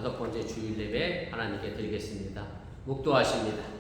5번째 주일 예배 하나님께 드리겠습니다. 묵도하십니다.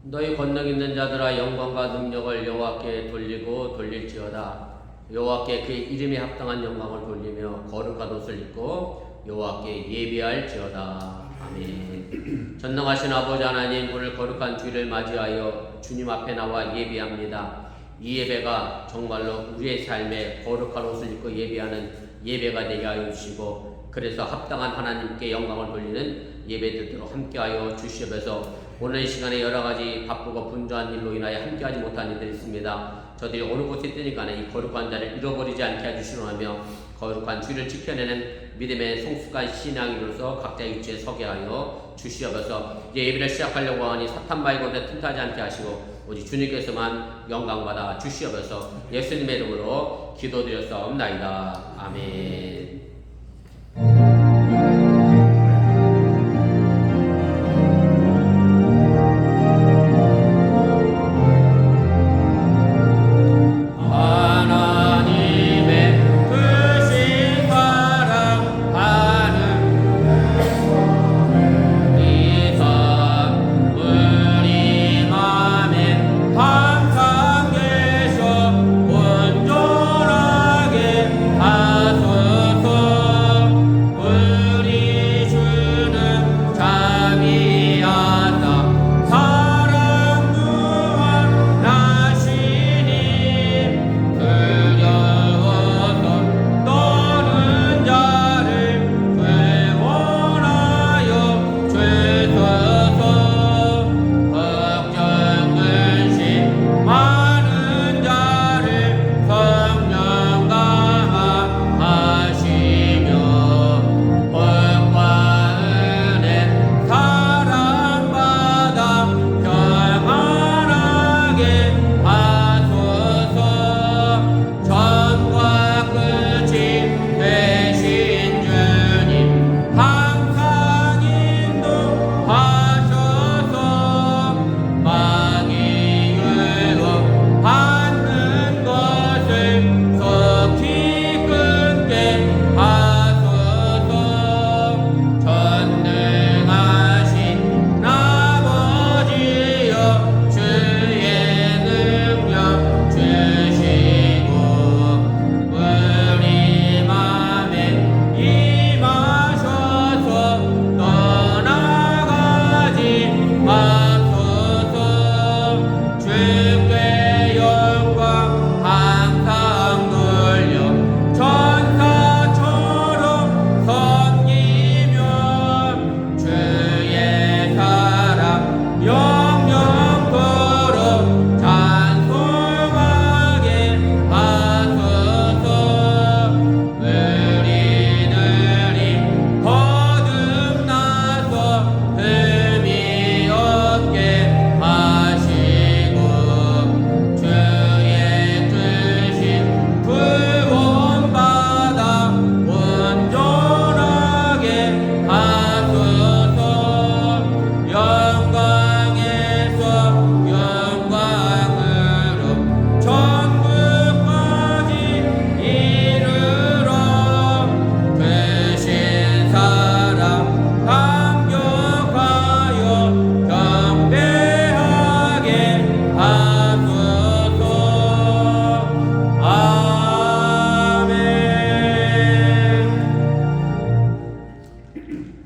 너희 권능 있는 자들아 영광과 능력을 여호와께 돌리고 돌릴지어다. 여호와께 그의 이름에 합당한 영광을 돌리며 거룩한 옷을 입고 여호와께 예배할지어다. 아멘. 전능하신 아버지 하나님, 오늘 거룩한 주일을 맞이하여 주님 앞에 나와 예배합니다. 이 예배가 정말로 우리의 삶에 거룩한 옷을 입고 예배하는 예배가 되게 하여 주시고, 그래서 합당한 하나님께 영광을 돌리는 예배드리도록 함께하여 주시옵소서. 오늘 이 시간에 여러가지 바쁘고 분주한 일로 인하여 함께하지 못한 이들이 있습니다. 저들이 어느 곳에 뜨니까 이 거룩한 자를 잃어버리지 않게 해주시오며, 거룩한 주를 지켜내는 믿음의 성숙한 신앙인으로서 각자의 위치에 서게 하여 주시옵소서. 이제 예배를 시작하려고 하니 사탄 바이고에 틈타지 않게 하시고 오직 주님께서만 영광받아 주시옵소서. 예수님의 이름으로 기도드렸사옵나이다. 아멘.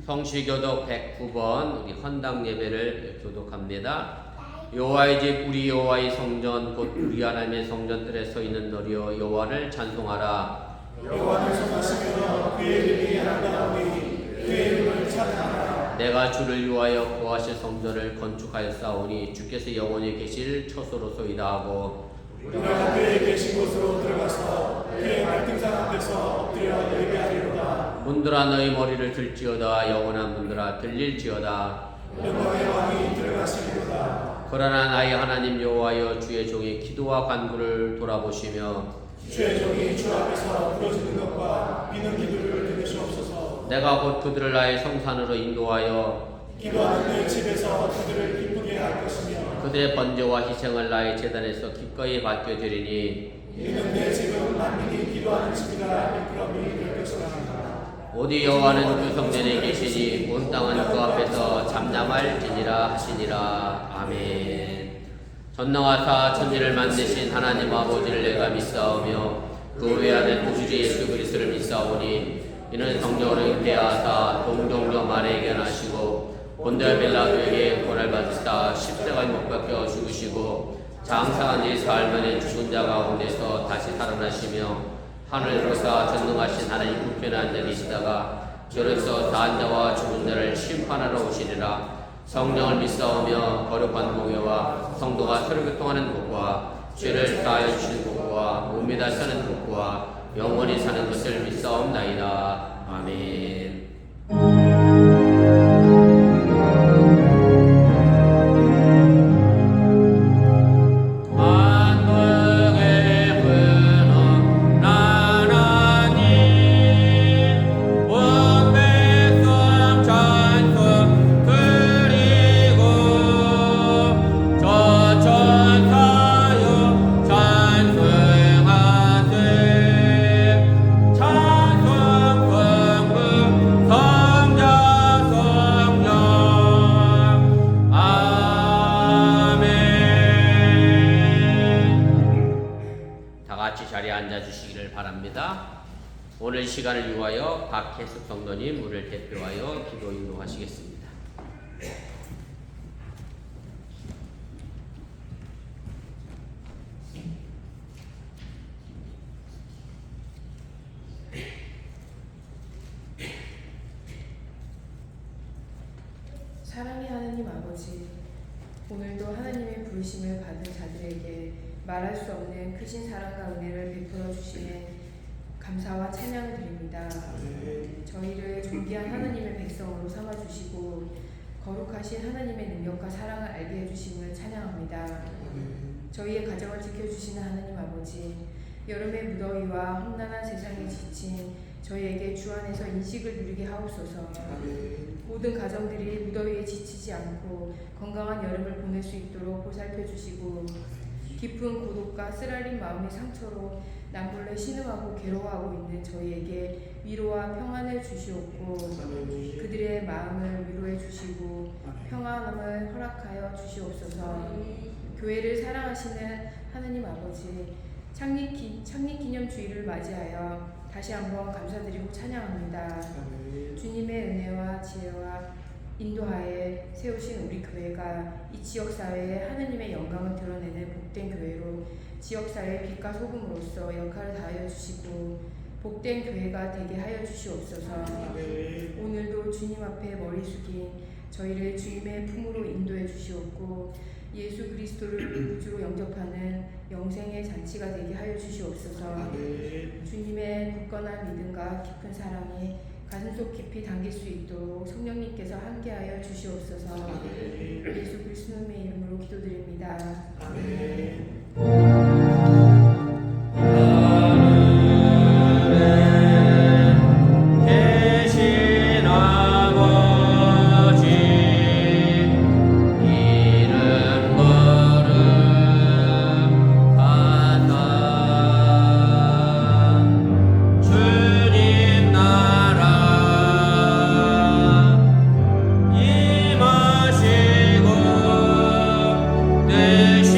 성시교독 109번 우리 헌당 예배를 교독합니다. 여호와의 집 우리 여호와의 성전 곧 우리 하나님의 성전들에 서 있는 너리여 여호와를 찬송하라. 여호와를 선하시며 그의 이름이 내가 주를 위하여 구하실 성전을 건축하였사오니 주께서 영원히 계실 처소로소이다 하고 우리가 그의 계신 곳으로 들어가서 그의 말등상 앞에서 엎드려 예배하리로다. 문들아 너희 머리를 들지어다. 영원한 문들아 들릴지어다. 영광의 왕이 들어가시리로다. 그러나 나의 하나님 여호와여 주의 종의 기도와 간구를 돌아보시며 주의 종이 주 앞에서 부러지는 것과 비는 기도를 들으시옵소서. 내가 곧 그들을 나의 성산으로 인도하여 기도하는 내 집에서 그들을 기쁘게 할 것이며 그들의 번제와 희생을 나의 제단에서 기꺼이 받게 되리니 이는 내 집은 만민이 기도하는 집이라 일그러미 될 것이라. 오직 여호와는 그 성전에 계시니 온 땅은 그 앞에서 잠잠할지니라 하시니라. 아멘. 전능하사 천지를 만드신 하나님 아버지를 내가 믿사오며 그 외아들 우주 예수 그리스도를 믿사오니 이는 성령으로 잉태하사 동정녀 마리아에게 나시고 본디오 빌라도에게 고난을 받으시다 십자가에 못 박혀 죽으시고 장사한 지 사흘 만에 죽은 자 가운데서 다시 살아나시며 하늘에로서 전능하신 하나님 우편에 앉아 계시다가 저로서 다한 자와 죽은 자를 심판하러 오시리라. 성령을 믿사오며 거룩한 공회와 성도가 서로 교통하는 것과 죄를 다하여 주시는 것과 몸에다 사는 것과 영원히 사는 것을 믿사옵나이다. 아멘. 오늘 시간을 위하여 박혜숙 성도님 우리를 대표하여 기도 인도하시겠습니다. 사랑의 하나님 아버지, 오늘도 하나님의 부르심을 받은 자들에게 말할 수 없는 크신 사랑과 은혜를 베풀어 주시는 감사와 찬양을 드립니다. 저희를 존귀한 하나님의 백성으로 삼아주시고 거룩하신 하나님의 능력과 사랑을 알게 해주심을 찬양합니다. 저희의 가정을 지켜주시는 하나님 아버지, 여름의 무더위와 험난한 세상에 지친 저희에게 주 안에서 인식을 누리게 하옵소서. 모든 가정들이 무더위에 지치지 않고 건강한 여름을 보낼 수 있도록 보살펴 주시고 깊은 고독과 쓰라린 마음의 상처로 남몰래 신음하고 괴로워하고 있는 저희에게 위로와 평안을 주시옵고 그들의 마음을 위로해 주시고 평안함을 허락하여 주시옵소서. 교회를 사랑하시는 하나님 아버지, 창립기념주일을 맞이하여 다시 한번 감사드리고 찬양합니다. 주님의 은혜와 지혜와 인도하에 세우신 우리 교회가 이 지역사회에 하나님의 영광을 드러내는 복된 교회로 지역사회의 빛과 소금으로서 역할을 다하여 주시고 복된 교회가 되게 하여 주시옵소서. 오늘도 주님 앞에 머리 숙인 저희를 주님의 품으로 인도해 주시옵고 예수 그리스도를 구주로 영접하는 영생의 잔치가 되게 하여 주시옵소서. 주님의 굳건한 믿음과 깊은 사랑이 가슴속 깊이 담길 수 있도록 성령님께서 함께하여 주시옵소서. 예수 그리스도의 이름으로 기도드립니다. 아멘. 임하시고 되신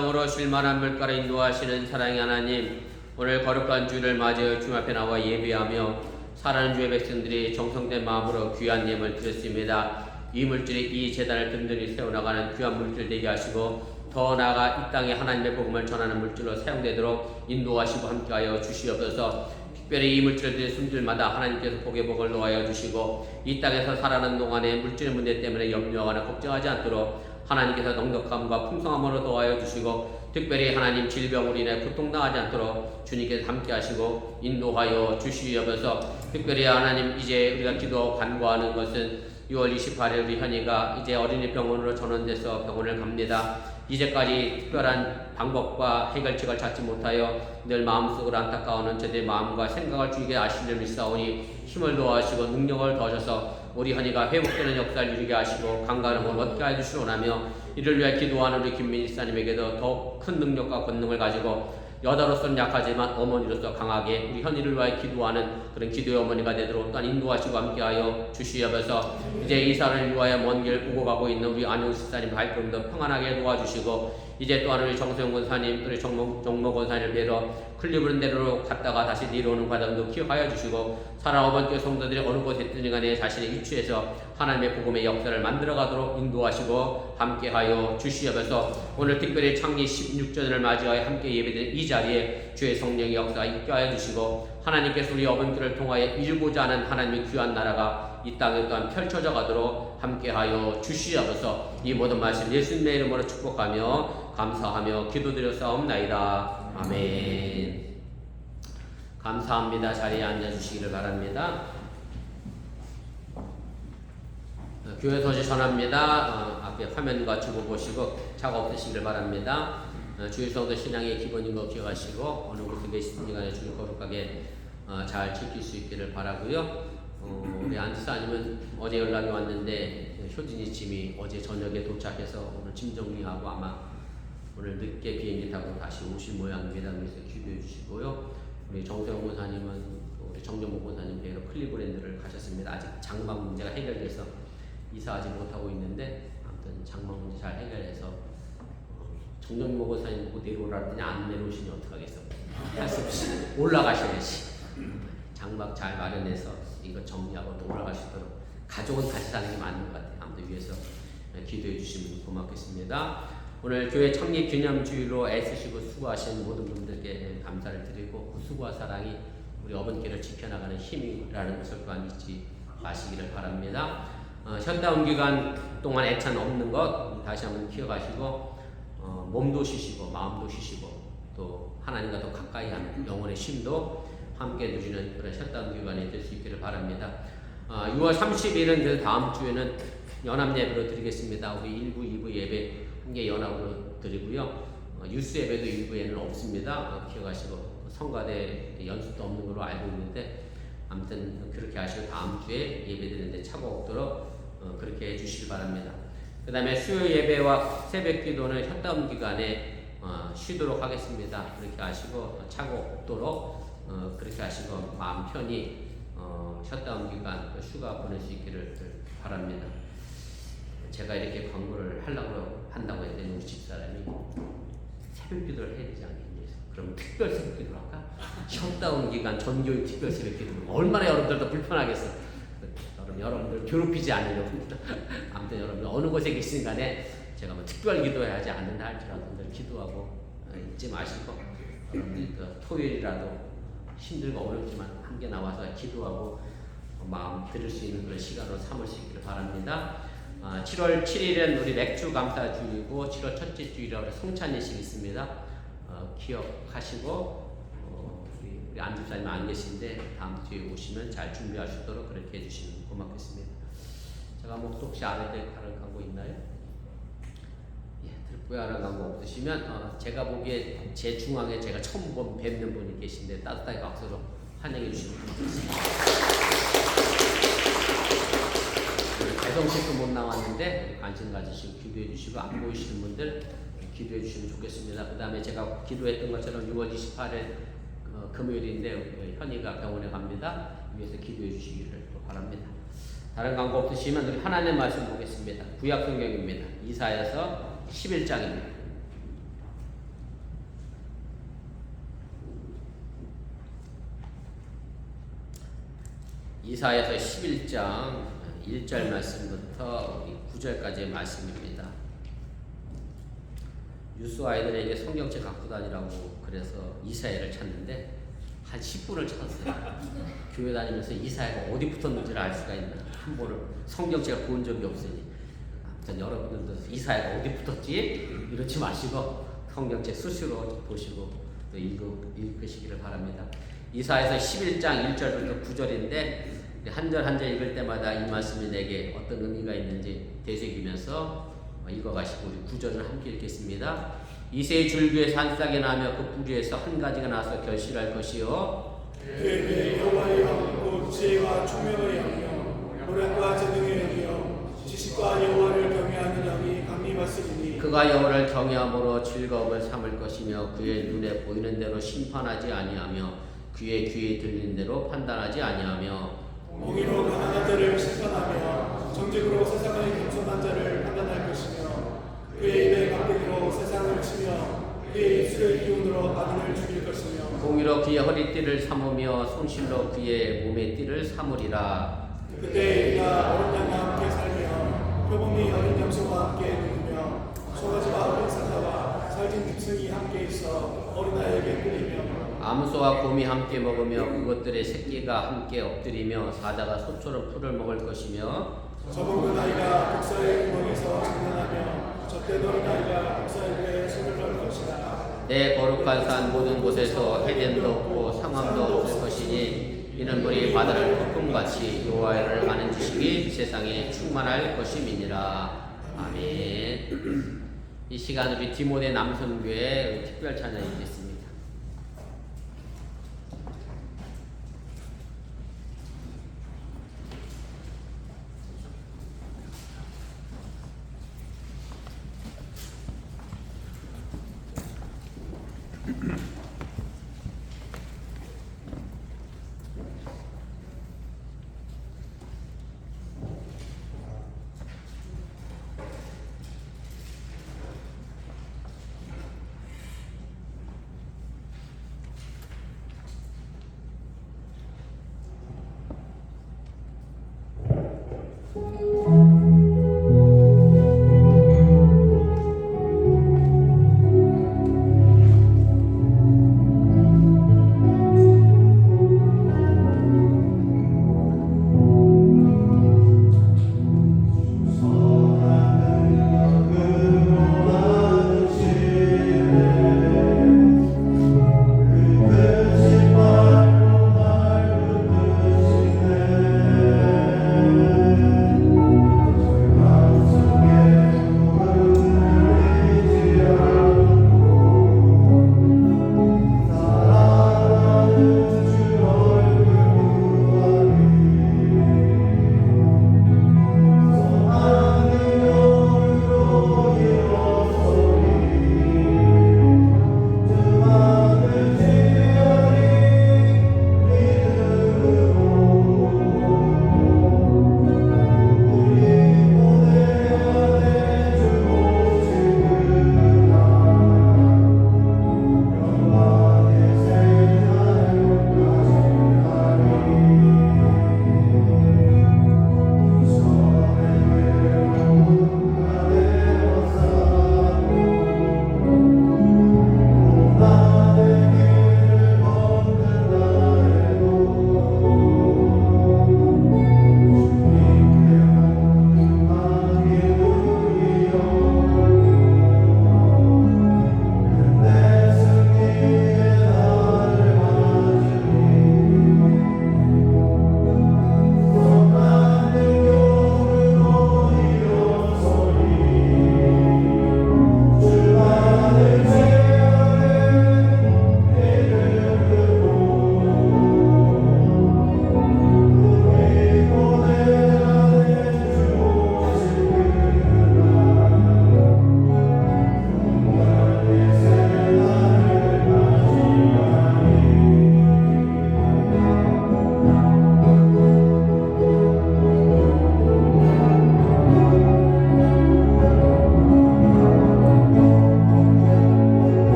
땅으로 쉴만한 물가로 인도하시는 사랑의 하나님, 오늘 거룩한 주일을 맞이하여 주님 앞에 나와 예배하며 사랑하는 주의 백성들이 정성된 마음으로 귀한 예물을 드렸습니다. 이 물질이 이 제단을 든든히 세워나가는 귀한 물질 되게 하시고 더 나아가 이 땅에 하나님의 복음을 전하는 물질로 사용되도록 인도하시고 함께하여 주시옵소서. 특별히 이 물질을 드린 손들마다 하나님께서 복의 복을 놓아여 주시고 이 땅에서 살아가는 동안에 물질의 문제 때문에 염려하거나 걱정하지 않도록 하나님께서 넉넉함과 풍성함으로 도와여 주시고 특별히 하나님 질병으로 인해 고통당하지 않도록 주님께서 함께 하시고 인도하여 주시옵소서. 특별히 하나님 이제 우리가 기도하고 간구하는 것은 6월 28일 우리 현이가 이제 어린이 병원으로 전원돼서 병원을 갑니다. 이제까지 특별한 방법과 해결책을 찾지 못하여 늘 마음속으로 안타까워하는 저들의 마음과 생각을 주에게 아시려 믿사오니 힘을 도와주시고 능력을 더하셔서 우리 현이가 회복되는 역사를 이루게 하시고 강건함을 얻게 해주시오나며 이를 위해 기도하는 우리 김민희 사님에게도 더 큰 능력과 권능을 가지고 여자로서는 약하지만 어머니로서 강하게 우리 현이를 위해 기도하는 그런 기도의 어머니가 되도록 또한 인도하시고 함께하여 주시옵소서. 이제 이사를 위하여 먼 길 오고 가고 있는 우리 안용 집사님 발걸음도 평안하게 도와주시고 이제 또한 우리 정세영 권사님 우리 정모 권사님을 뵈러 클리브랜드 내로 갔다가 다시 내려오는 과정도 기억하여 주시고 사랑하는 교회 성도들이 어느 곳에 있든 간에 자신의 위치에서 하나님의 복음의 역사를 만들어가도록 인도하시고 함께하여 주시옵소서. 오늘 특별히 창립 16주년을 맞이하여 함께 예배드린 이 자리에 주의 성령의 역사가 있게 하여 주시고 하나님께서 우리 어머니들을 통하여 이루고자 하는 하나님의 귀한 나라가 이 땅에 또한 펼쳐져 가도록 함께하여 주시옵소서. 이 모든 말씀 예수님의 이름으로 축복하며 감사하며 기도드렸사옵나이다. 아멘. 감사합니다. 자리에 앉아주시기를 바랍니다. 교회 소식 전합니다. 앞에 화면 갖추고 보시고 차가 없으시기를 바랍니다. 주일 성도 신앙의 기본인 거 기억하시고 어느 곳에 계시든지 간에 주를 거룩하게 잘 지킬 수 있기를 바라고요. 우리 안지사님은 어제 연락이 왔는데 효진이 짐이 어제 저녁에 도착해서 오늘 짐 정리하고 아마 오늘 늦게 비행기 타고 다시 오실 모양입니다. 그래서 기도해 주시고요. 우리 정세영 권사님은 우리 정정모 권사님 뵈러 클리브랜드를 가셨습니다. 아직 장막 문제가 해결돼서 이사하지 못하고 있는데 아무튼 장막 문제 잘 해결해서 정정모 권사님 보고 내려오라 했더니 안 내려오시니 어떡하겠어. 할 수 없이 올라가셔야지. 장막 잘 마련해서 이거 정리하고 또 올라가시도록 가족은 같이 사는 게 맞는 것 같아요. 아무튼 위해서 기도해 주시면 고맙겠습니다. 오늘 교회 창립 기념주일로 애쓰시고 수고하신 모든 분들께 감사를 드리고 수고와 사랑이 우리 어머니께를 지켜나가는 힘이라는 것을 또한 잊지 마시기를 바랍니다. 셧다운 기간 동안 애찬 없는 것 다시 한번 기억하시고 몸도 쉬시고 마음도 쉬시고 또 하나님과 더 가까이 하는 영혼의 쉼도 함께 누리는 그런 셧다운 기간이 될 수 있기를 바랍니다. 6월 30일은 그 다음 주에는 연합 예배로 드리겠습니다. 우리 1부, 2부 예배 함께 연합으로 드리고요. 유스 예배도 일부에는 없습니다. 기억하시고 성가대 연수도 없는 걸로 알고 있는데 아무튼 그렇게 하시고 다음 주에 예배 드리는데 차고 없도록 그렇게 해주시기 바랍니다. 그 다음에 수요 예배와 새벽 기도는 셧다운 기간에 쉬도록 하겠습니다. 그렇게 하시고 차고 없도록 그렇게 하시고 마음 편히 셧다운 기간 휴가 보낼 수 있기를 바랍니다. 제가 이렇게 광고를 하려고 한다고 했더니 우리 집사람이 새벽 기도를 해야 되지 않겠니? 그럼 특별 새벽 기도를 할까? 셧다운 기간 전교육 특별 새벽 기도 얼마나 여러분들도 불편하겠어. 여러분들 괴롭히지 않으려고 아무튼 여러분들 어느 곳에 계시든 간에 제가 뭐 특별 기도해야지 않는다 할지라도 기도하고 잊지 마시고 여러분들 그 토요일이라도 힘들고 어렵지만 함께 나와서 기도하고 마음 들을 수 있는 그런 시간으로 삼을 수 있기를 바랍니다. 7월 7일은 우리 맥주 감사 주일이고 7월 첫째 주일이라고 성찬 예식이 있습니다. 기억하시고 우리 안 집사님 안 계신데 다음 주에 오시면 잘 준비할 수 있도록 그렇게 해주시면 고맙겠습니다. 제가 혹시 알아야 될 다른 광고 있나요? 듣고야 하는 광고 없으시면 제가 보기에 제 중앙에 제가 처음 뵙는 분이 계신데 따뜻하게 박수로 환영해 주시면 고맙겠습니다. 배송책도 못 나왔는데 관심 가지시고 기도해 주시고 안 보이시는 분들 기도해 주시면 좋겠습니다. 그 다음에 제가 기도했던 것처럼 6월 28일 금요일인데 현이가 병원에 갑니다. 위해서 기도해 주시기를 바랍니다. 다른 광고 없으시면 우리 하나님의 말씀 보겠습니다. 구약 성경입니다. 이사야서 11장입니다. 이사야서 11장 1절 말씀부터 9절까지의 말씀입니다. 유스 아이들에게 성경책 갖고 다니라고 그래서 이사야를 찾는데 한 10분을 찾았어요. 교회 다니면서 이사야가 어디 붙었는지를 알 수가 있나. 한 번을 성경책을 본 적이 없으니. 아무튼 여러분들도 이사야가 어디 붙었지? 이러지 마시고 성경책 수시로 보시고 또 읽으시기를 바랍니다. 이사야서 11장 1절부터 9절인데 한 절 한 절 읽을 때마다 이 말씀이 내게 어떤 의미가 있는지 되새기면서 읽어가시고 우리 9절을 함께 읽겠습니다. 이새의 줄기에 산싹이 나며 그 뿌리에서 한 가지가 나서 결실할 것이요 그에게 여호와의 영, 곧 지혜와 총명의 영이요 노력과 재능의 영이요 지식과 여호와를 경외하는 영이 강림하시리니 그가 여호와를 경외함으로 즐거움을 삼을 것이며 그의 눈에 보이는 대로 심판하지 아니하며 그의 귀에 들리는 대로 판단하지 아니하며 공의로 가난한 자를 심판하며 정직으로 세상의 겸손한 자를 판단할 것이며 그의 입의 강대기로 세상을 치며 그의 입술의 기운으로 악인을 죽일 것이며 공의로 그의 허리띠를 삼으며 손실로 그의 몸의 띠를 삼으리라. 그때 이가 어린 양과 함께 살며 표범이 어린 염소와 함께 누우며 송아지와 어린 사자와 살진 짐승이 함께 있어 어린아이에게 끌리며 암소와 곰이 함께 먹으며 그것들의 새끼가 함께 엎드리며 사자가 소처럼 풀을 먹을 것이며 저먹는 아이가 독사의 구멍에서 장난하며 젖된 어린아이가 독사에게 손을 넣을 것이다. 내 거룩한 산 모든 곳에서 해됨도 없고 상함도 없을 것이니 이는 우리 바다를 폭풍같이 여호와를 아는 지식이 세상에 충만할 것임이니라. 아멘. 이 시간 우리 디모데 남성교회 특별 찬양 읽겠습니다.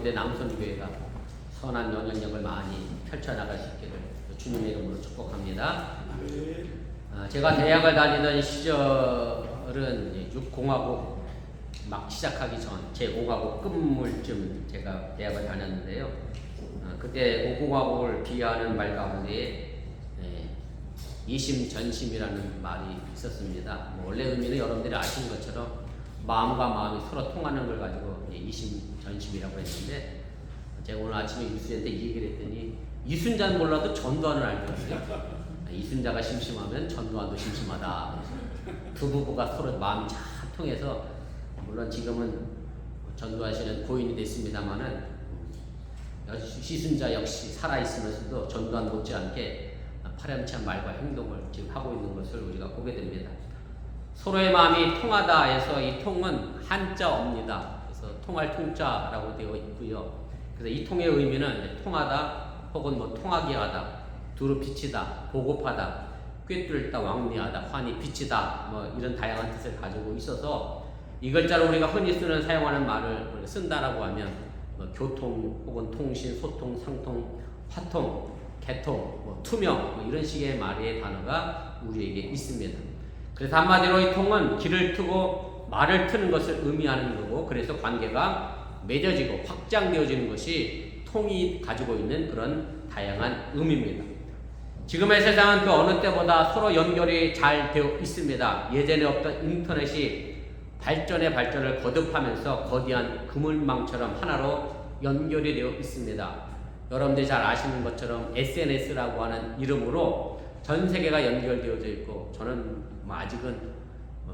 고대 남선교회가 선한 영향력을 많이 펼쳐나갈 수 있기를 주님의 이름으로 축복합니다. 제가 대학을 다니던 시절은 6공화국 막 시작하기 전 제5공화국 끝물쯤 제가 대학을 다녔는데요. 그때 5공화국을 비하하는 말 가운데 이심전심이라는 말이 있었습니다. 원래 의미는 여러분들이 아시는 것처럼 마음과 마음이 서로 통하는 걸 가지고 이심전심이라고 했는데, 제가 오늘 아침에 유수한테 이 얘기를 했더니 이순자는 몰라도 전두환은 알더라고요. 이순자가 심심하면 전두환도 심심하다. 두 부부가 서로 마음이 잘 통해서, 물론 지금은 전두환 씨는 고인이 됐습니다만은 이순자 역시 살아있으면서도 전두환 못지않게 파렴치한 말과 행동을 지금 하고 있는 것을 우리가 보게 됩니다. 서로의 마음이 통하다 해서 이 통은 한자어입니다. 그래서 통할 통자라고 되어 있고요. 그래서 이 통의 의미는 통하다 혹은 통하게 하다, 두루 비치다, 보급하다, 꿰뚫다, 왕래하다, 환히 비치다, 이런 다양한 뜻을 가지고 있어서 이 글자로 우리가 흔히 사용하는 말을 쓴다라고 하면 교통 혹은 통신, 소통, 상통, 화통, 개통, 투명 이런 식의 말의 단어가 우리에게 있습니다. 그래서 한마디로 이 통은 길을 트고 말을 트는 것을 의미하는 거고, 그래서 관계가 맺어지고 확장되어지는 것이 통이 가지고 있는 그런 다양한 의미입니다. 지금의 세상은 그 어느 때보다 서로 연결이 잘 되어 있습니다. 예전에 없던 인터넷이 발전을 거듭하면서 거대한 그물망처럼 하나로 연결이 되어 있습니다. 여러분들이 잘 아시는 것처럼 SNS라고 하는 이름으로 전 세계가 연결되어져 있고, 저는 아직은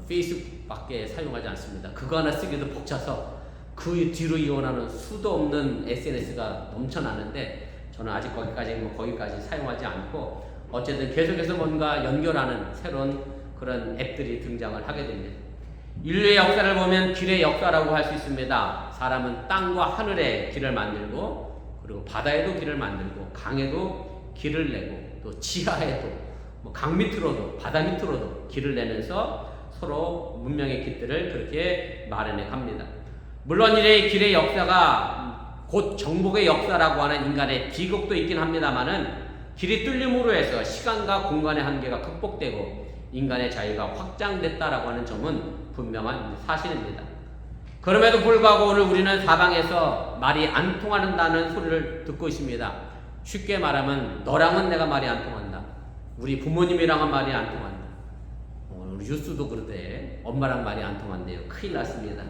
페이스북밖에 사용하지 않습니다. 그거 하나 쓰기도 벅차서 그 뒤로 이어나는 수도 없는 SNS가 넘쳐나는데, 저는 아직 거기까지 사용하지 않고, 어쨌든 계속해서 뭔가 연결하는 새로운 그런 앱들이 등장을 하게 됩니다. 인류의 역사를 보면 길의 역사라고 할 수 있습니다. 사람은 땅과 하늘에 길을 만들고, 그리고 바다에도 길을 만들고, 강에도 길을 내고, 또 지하에도 강 밑으로도 바다 밑으로도 길을 내면서 서로 문명의 길들을 그렇게 마련해 갑니다. 물론 이 길의 역사가 곧 정복의 역사라고 하는 인간의 비극도 있긴 합니다만은, 길이 뚫림으로 해서 시간과 공간의 한계가 극복되고 인간의 자유가 확장됐다라고 하는 점은 분명한 사실입니다. 그럼에도 불구하고 오늘 우리는 사방에서 말이 안 통한다는 소리를 듣고 있습니다. 쉽게 말하면 너랑은 내가 말이 안 통한다. 우리 부모님이랑은 말이 안 통한다. 우리 뉴스도 그러대. 엄마랑 말이 안 통한대요. 큰일 났습니다.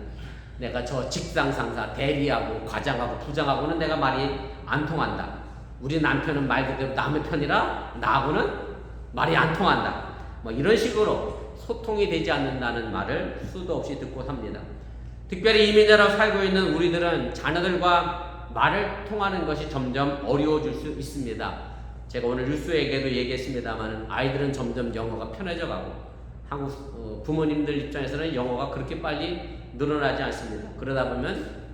내가 저 직장 상사, 대리하고 과장하고 부장하고는 내가 말이 안 통한다. 우리 남편은 말 그대로 남의 편이라 나하고는 말이 안 통한다. 이런 식으로 소통이 되지 않는다는 말을 수도 없이 듣고 삽니다. 특별히 이민자로 살고 있는 우리들은 자녀들과 말을 통하는 것이 점점 어려워질 수 있습니다. 제가 오늘 뉴스에게도 얘기했습니다만, 아이들은 점점 영어가 편해져 가고, 한국 부모님들 입장에서는 영어가 그렇게 빨리 늘어나지 않습니다. 그러다 보면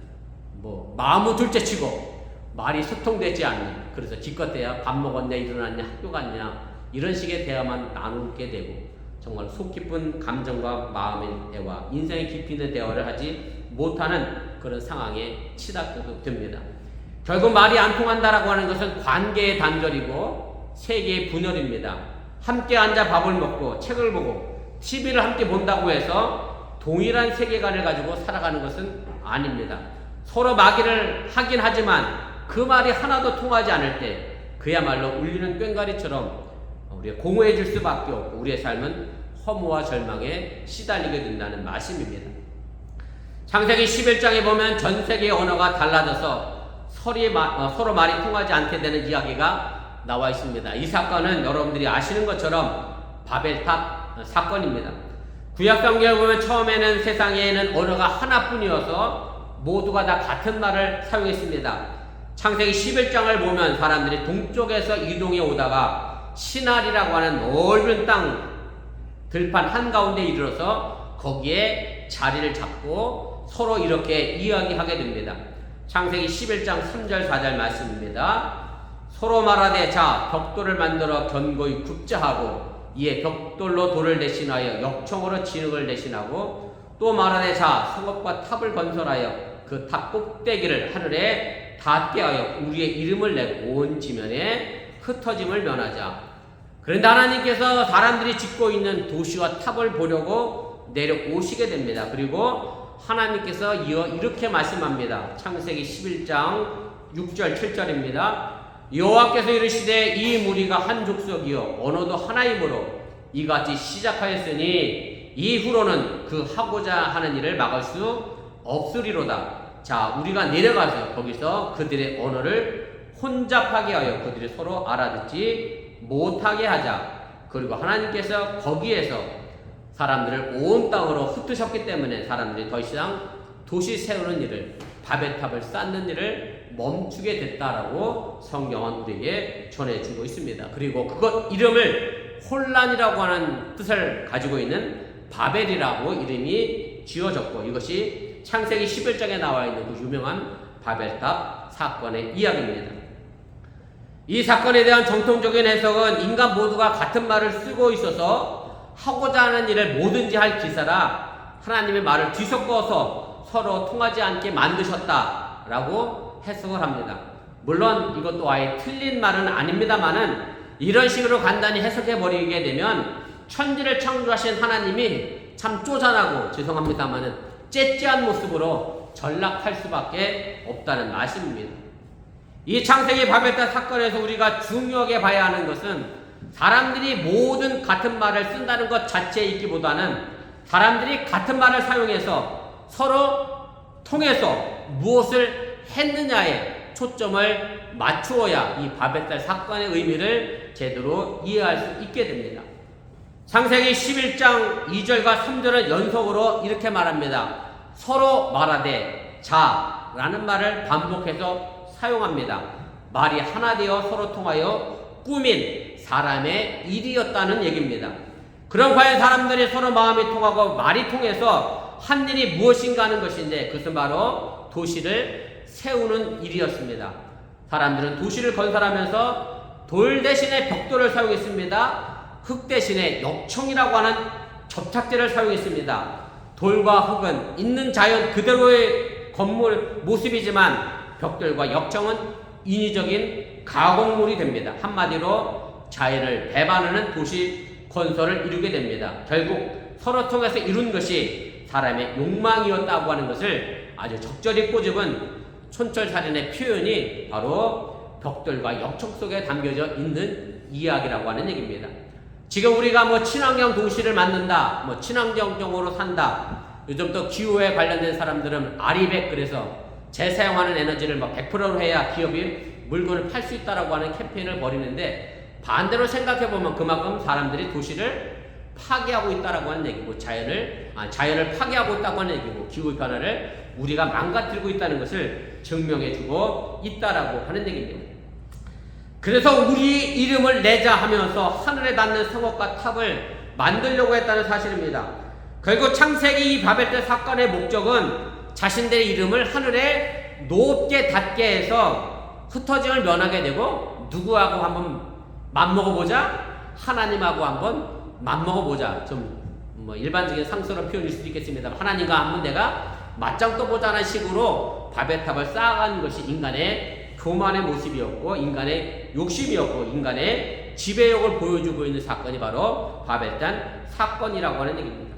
마음은 둘째치고 말이 소통되지 않는, 그래서 기껏해야 밥 먹었냐, 일어났냐, 학교 갔냐, 이런 식의 대화만 나누게 되고, 정말 속 깊은 감정과 마음의 대화, 인생의 깊이 있는 대화를 하지 못하는 그런 상황에 치닫게 됩니다. 결국 말이 안 통한다라고 하는 것은 관계의 단절이고 세계의 분열입니다. 함께 앉아 밥을 먹고 책을 보고 TV를 함께 본다고 해서 동일한 세계관을 가지고 살아가는 것은 아닙니다. 서로 말을 하긴 하지만 그 말이 하나도 통하지 않을 때 그야말로 울리는 꽹과리처럼 우리가 공허해질 수밖에 없고, 우리의 삶은 허무와 절망에 시달리게 된다는 말씀입니다. 창세기 11장에 보면 전 세계의 언어가 달라져서 서로 말이 통하지 않게 되는 이야기가 나와 있습니다. 이 사건은 여러분들이 아시는 것처럼 바벨탑 사건입니다. 구약성경을 보면 처음에는 세상에는 언어가 하나뿐이어서 모두가 다 같은 말을 사용했습니다. 창세기 11장을 보면 사람들이 동쪽에서 이동해 오다가 시날이라고 하는 넓은 땅 들판 한가운데 이르러서 거기에 자리를 잡고 서로 이렇게 이야기하게 됩니다. 창세기 11장 3절 4절 말씀입니다. 서로 말하되 자 벽돌을 만들어 견고히 굽자 하고 이에 벽돌로 돌을 대신하여 역청으로 진흙을 대신하고 또 말하되 자 성읍과 탑을 건설하여 그 그 탑 꼭대기를 하늘에 닿게 하여 우리의 이름을 내고 온 지면에 흩어짐을 면하자. 그런데 하나님께서 사람들이 짓고 있는 도시와 탑을 보려고 내려오시게 됩니다. 그리고 하나님께서 이어 이렇게 말씀합니다. 창세기 11장 6절 7절입니다. 여호와께서 이르시되 이 무리가 한 족속이요 언어도 하나이므로 이같이 시작하였으니 이후로는 그 하고자 하는 일을 막을 수 없으리로다. 자, 우리가 내려가서 거기서 그들의 언어를 혼잡하게 하여 그들이 서로 알아듣지 못하게 하자. 그리고 하나님께서 거기에서 사람들을 온 땅으로 흩으셨기 때문에 사람들이 더 이상 도시 세우는 일을, 바벨탑을 쌓는 일을 멈추게 됐다라고 성경은 우리에게 전해주고 있습니다. 그리고 그것 이름을 혼란이라고 하는 뜻을 가지고 있는 바벨이라고 이름이 지어졌고, 이것이 창세기 11장에 나와 있는 그 유명한 바벨탑 사건의 이야기입니다. 이 사건에 대한 정통적인 해석은 인간 모두가 같은 말을 쓰고 있어서 하고자 하는 일을 뭐든지 할 기사라 하나님의 말을 뒤섞어서 서로 통하지 않게 만드셨다라고 해석을 합니다. 물론 이것도 아예 틀린 말은 아닙니다만은 이런 식으로 간단히 해석해버리게 되면 천지를 창조하신 하나님이 참 쪼잔하고, 죄송합니다만은 째째한 모습으로 전락할 수밖에 없다는 말씀입니다. 이 창세기 바벨탑 사건에서 우리가 중요하게 봐야 하는 것은 사람들이 모든 같은 말을 쓴다는 것 자체에 있기보다는 사람들이 같은 말을 사용해서 서로 통해서 무엇을 했느냐에 초점을 맞추어야 이 바벨탑 사건의 의미를 제대로 이해할 수 있게 됩니다. 창세기 11장 2절과 3절은 연속으로 이렇게 말합니다. 서로 말하되 자라는 말을 반복해서 사용합니다. 말이 하나 되어 서로 통하여 꾸민 사람의 일이었다는 얘기입니다. 그럼 과연 사람들이 서로 마음이 통하고 말이 통해서 한 일이 무엇인가 하는 것인데, 그것은 바로 도시를 세우는 일이었습니다. 사람들은 도시를 건설하면서 돌 대신에 벽돌을 사용했습니다. 흙 대신에 역청이라고 하는 접착제를 사용했습니다. 돌과 흙은 있는 자연 그대로의 건물 모습이지만 벽돌과 역청은 인위적인 가공물이 됩니다. 한마디로 자연을 배반하는 도시 건설을 이루게 됩니다. 결국 서로 통해서 이룬 것이 사람의 욕망이었다고 하는 것을 아주 적절히 꼬집은 촌철살인의 표현이 바로 벽돌과 역청 속에 담겨져 있는 이야기라고 하는 얘기입니다. 지금 우리가 친환경 도시를 만든다, 친환경적으로 산다, 요즘 또 기후에 관련된 사람들은 아리백, 그래서 재사용하는 에너지를 100%로 해야 기업이 물건을 팔 수 있다라고 하는 캠페인을 벌이는데, 반대로 생각해보면 그만큼 사람들이 도시를 파괴하고 있다라고 하는 얘기고, 자연을 파괴하고 있다고 하는 얘기고, 기후 변화를 우리가 망가뜨리고 있다는 것을 증명해주고 있다라고 하는 얘기입니다. 그래서 우리 이름을 내자 하면서 하늘에 닿는 성읍과 탑을 만들려고 했다는 사실입니다. 결국 창세기 바벨탑 사건의 목적은 자신들의 이름을 하늘에 높게 닿게 해서 흩어짐을 면하게 되고, 누구하고 한번 맞먹어보자? 하나님하고 한번 맞먹어보자. 좀 일반적인 상스러운 표현일 수도 있겠습니다. 하나님과 한번 내가 맞짱 떠보자는 식으로 바벨탑을 쌓아가는 것이 인간의 교만의 모습이었고, 인간의 욕심이었고, 인간의 지배욕을 보여주고 있는 사건이 바로 바벨탑 사건이라고 하는 얘기입니다.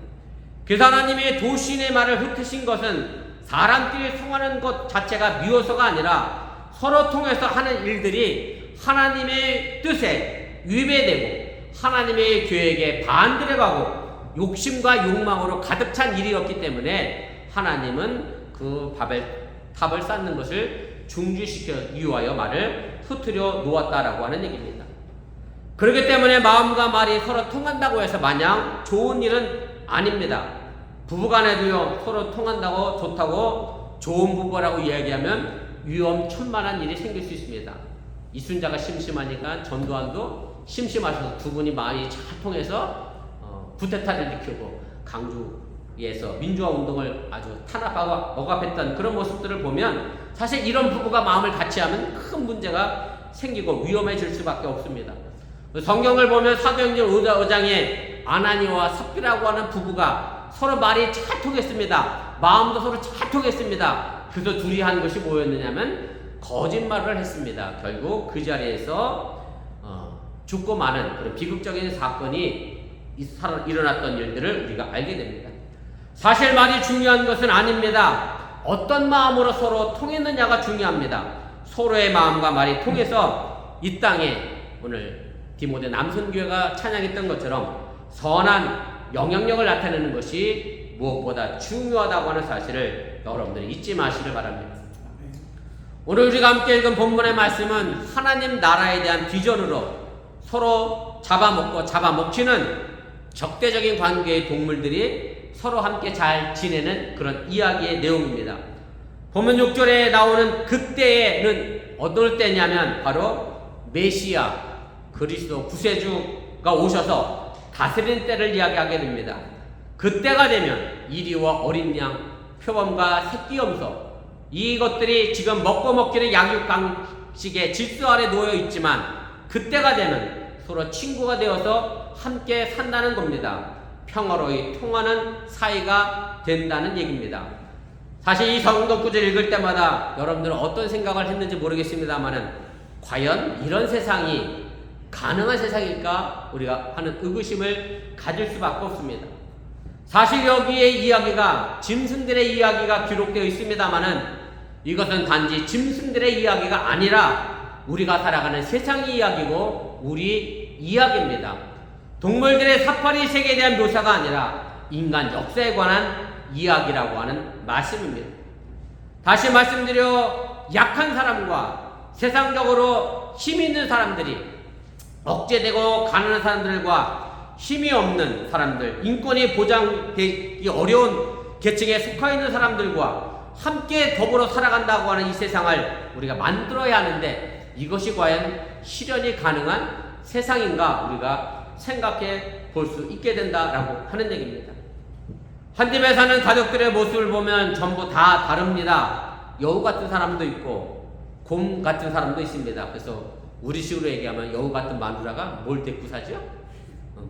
그래서 하나님의 도신의 말을 흩으신 것은 사람끼리 통하는 것 자체가 미워서가 아니라 서로 통해서 하는 일들이 하나님의 뜻에 위배되고 하나님의 계획에 반대로 가고 욕심과 욕망으로 가득 찬 일이었기 때문에 하나님은 그 바벨탑을 쌓는 것을 중지시켜 이유하여 말을 흩트려 놓았다라고 하는 얘기입니다. 그렇기 때문에 마음과 말이 서로 통한다고 해서 마냥 좋은 일은 아닙니다. 부부간에도요, 서로 통한다고 좋다고 좋은 부부라고 이야기하면 위험천만한 일이 생길 수 있습니다. 이순자가 심심하니까 전두환도 심심하셔서 두 분이 마음이 잘 통해서 쿠데타를 일으키고 강주에서 민주화 운동을 아주 탄압하고 억압했던 그런 모습들을 보면 사실 이런 부부가 마음을 같이 하면 큰 문제가 생기고 위험해질 수밖에 없습니다. 성경을 보면 사도행전 5장에 아나니와 삽비라고 하는 부부가 서로 말이 잘 통했습니다. 마음도 서로 잘 통했습니다. 그래서 둘이 한 것이 뭐였느냐면 거짓말을 했습니다. 결국 그 자리에서 죽고 마는 그런 비극적인 사건이 일어났던 일들을 우리가 알게 됩니다. 사실 말이 중요한 것은 아닙니다. 어떤 마음으로 서로 통했느냐가 중요합니다. 서로의 마음과 말이 통해서 이 땅에 오늘 디모데 남선교회가 찬양했던 것처럼 선한 영향력을 나타내는 것이 무엇보다 중요하다고 하는 사실을 여러분들이 잊지 마시길 바랍니다. 오늘 우리가 함께 읽은 본문의 말씀은 하나님 나라에 대한 비전으로 서로 잡아먹고 잡아먹히는 적대적인 관계의 동물들이 서로 함께 잘 지내는 그런 이야기의 내용입니다. 본문 6절에 나오는 그때에는 어떨 때냐면 바로 메시아 그리스도 구세주가 오셔서 다스리는 때를 이야기하게 됩니다. 그때가 되면 이리와 어린 양, 표범과 새끼염소 이것들이 지금 먹고 먹기는 양육강식의 질서 아래 놓여 있지만 그때가 되면 서로 친구가 되어서 함께 산다는 겁니다. 평화로이 통하는 사이가 된다는 얘기입니다. 사실 이 성경 구절 읽을 때마다 여러분들은 어떤 생각을 했는지 모르겠습니다만은 과연 이런 세상이 가능한 세상일까 우리가 하는 의구심을 가질 수밖에 없습니다. 사실 여기에 이야기가 짐승들의 이야기가 기록되어 있습니다만은 이것은 단지 짐승들의 이야기가 아니라 우리가 살아가는 세상의 이야기고 우리 이야기입니다. 동물들의 사파리 세계에 대한 묘사가 아니라 인간 역사에 관한 이야기라고 하는 말씀입니다. 다시 말씀드려 약한 사람과 세상적으로 힘이 있는 사람들이 억제되고 가난한 사람들과 힘이 없는 사람들, 인권이 보장되기 어려운 계층에 속해 있는 사람들과 함께 더불어 살아간다고 하는 이 세상을 우리가 만들어야 하는데 이것이 과연 실현이 가능한 세상인가 우리가 생각해 볼 수 있게 된다라고 하는 얘기입니다. 한 집에 사는 가족들의 모습을 보면 전부 다 다릅니다. 여우 같은 사람도 있고 곰 같은 사람도 있습니다. 그래서 우리식으로 얘기하면 여우 같은 마누라가 뭘 데리고 사죠?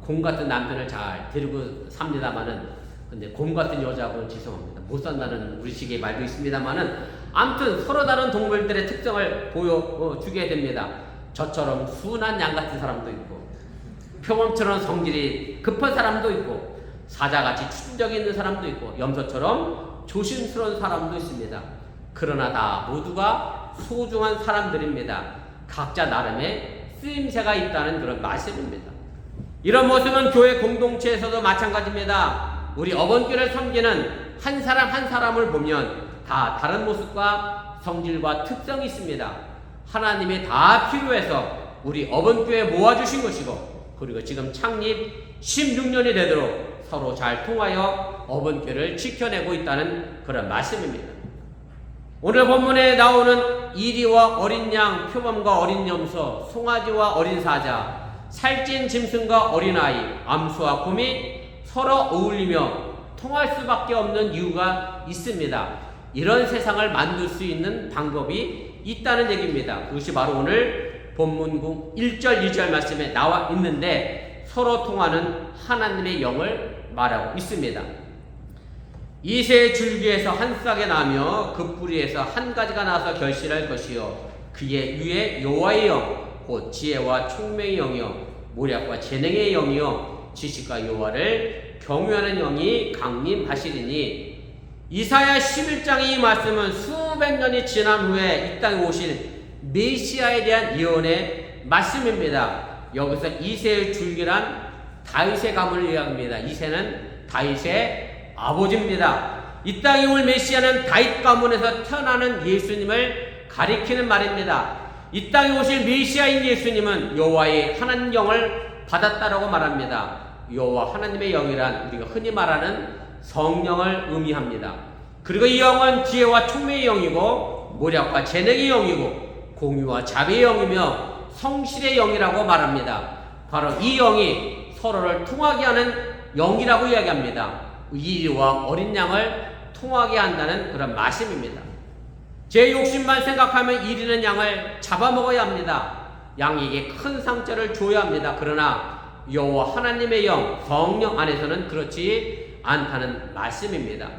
곰 같은 남편을 잘 데리고 삽니다마는 근데 곰 같은 여자하고는 죄송합니다. 못 산다는 우리식의 말도 있습니다만은 아무튼 서로 다른 동물들의 특성을 보여주게 됩니다. 저처럼 순한 양 같은 사람도 있고 표범처럼 성질이 급한 사람도 있고 사자같이 추진력이 있는 사람도 있고 염소처럼 조심스러운 사람도 있습니다. 그러나 다 모두가 소중한 사람들입니다. 각자 나름의 쓰임새가 있다는 그런 말씀입니다. 이런 모습은 교회 공동체에서도 마찬가지입니다. 우리 어번교를 섬기는 한 사람 한 사람을 보면 다 다른 모습과 성질과 특성이 있습니다. 하나님이 다 필요해서 우리 어번교에 모아주신 것이고 그리고 지금 창립 16년이 되도록 서로 잘 통하여 어번교를 지켜내고 있다는 그런 말씀입니다. 오늘 본문에 나오는 이리와 어린 양, 표범과 어린 염소, 송아지와 어린 사자, 살찐 짐승과 어린아이, 암수와 곰이 서로 어울리며 통할 수밖에 없는 이유가 있습니다. 이런 세상을 만들 수 있는 방법이 있다는 얘기입니다. 그것이 바로 오늘 본문 1절 2절 말씀에 나와 있는데 서로 통하는 하나님의 영을 말하고 있습니다. 이새의 줄기에서 한 싹이 나며 그 뿌리에서 한 가지가 나서 결실할 것이요 그의 위에 여호와의 영 곧 지혜와 총명의 영이요 모략과 재능의 영이요 지식과 여호와를 경외하는 영이 강림하시리니 이사야 11장의 이 말씀은 수백 년이 지난 후에 이 땅에 오실 메시아에 대한 예언의 말씀입니다. 여기서 이새의 줄기란 다윗의 가문을 이야기합니다. 이새는 다윗의 아버지입니다. 이 땅에 올 메시아는 다윗 가문에서 태어나는 예수님을 가리키는 말입니다. 이 땅에 오실 메시아인 예수님은 여호와의 하나님 영을 받았다라고 말합니다. 여호와 하나님의 영이란 우리가 흔히 말하는 성령을 의미합니다. 그리고 이 영은 지혜와 총명의 영이고 모략과 재능의 영이고 공유와 자비의 영이며 성실의 영이라고 말합니다. 바로 이 영이 서로를 통하게 하는 영이라고 이야기합니다. 이리와 어린 양을 통하게 한다는 그런 말씀입니다. 제 욕심만 생각하면 이리는 양을 잡아먹어야 합니다. 양에게 큰 상처를 줘야 합니다. 그러나 여호와 하나님의 영, 성령 안에서는 그렇지 않다는 말씀입니다.